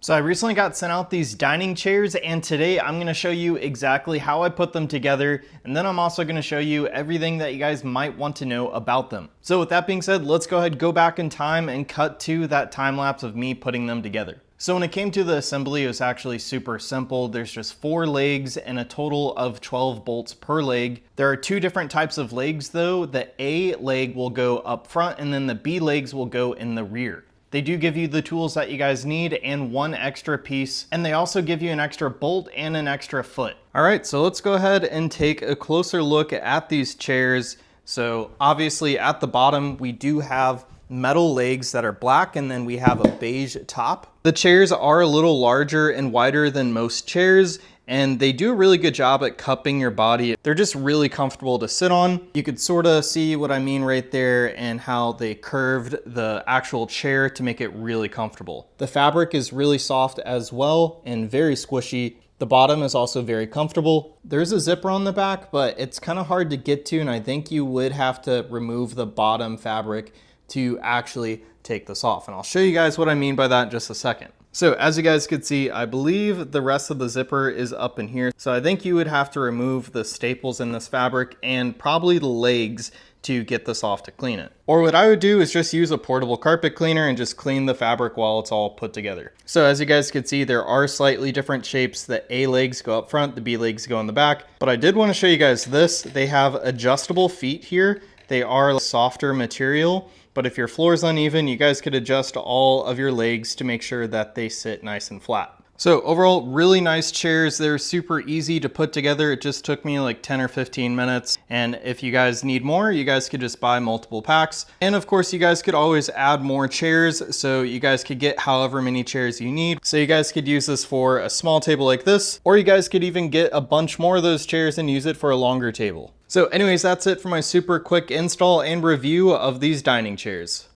So I recently got sent out these dining chairs, and today I'm gonna show you exactly how I put them together, and then I'm also gonna show you everything that you guys might want to know about them. So with that being said, let's go ahead, go back in time and cut to that time lapse of me putting them together. So when it came to the assembly, it was actually super simple. There's just 4 legs and a total of 12 bolts per leg. There are 2 different types of legs though. The A leg will go up front and then the B legs will go in the rear. They do give you the tools that you guys need and 1 extra piece, and they also give you an extra bolt and an extra foot. All right, so let's go ahead and take a closer look at these chairs. So obviously at the bottom, we do have metal legs that are black, and then we have a beige top. The chairs are a little larger and wider than most chairs, and they do a really good job at cupping your body. They're just really comfortable to sit on. You could sort of see what I mean right there and how they curved the actual chair to make it really comfortable. The fabric is really soft as well and very squishy. The bottom is also very comfortable. There's a zipper on the back, but it's kind of hard to get to, and I think you would have to remove the bottom fabric to actually take this off. And I'll show you guys what I mean by that in just a second. So as you guys could see, I believe the rest of the zipper is up in here. So I think you would have to remove the staples in this fabric and probably the legs to get this off to clean it. Or what I would do is just use a portable carpet cleaner and just clean the fabric while it's all put together. So as you guys can see, there are slightly different shapes. The A legs go up front, the B legs go in the back. But I did want to show you guys this. They have adjustable feet here. They are softer material, but if your floor is uneven, you guys could adjust all of your legs to make sure that they sit nice and flat. So overall, really nice chairs. They're super easy to put together. It just took me like 10 or 15 minutes. And if you guys need more, you guys could just buy multiple packs. And of course, you guys could always add more chairs. So you guys could get however many chairs you need. So you guys could use this for a small table like this, or you guys could even get a bunch more of those chairs and use it for a longer table. So anyways, that's it for my super quick install and review of these dining chairs.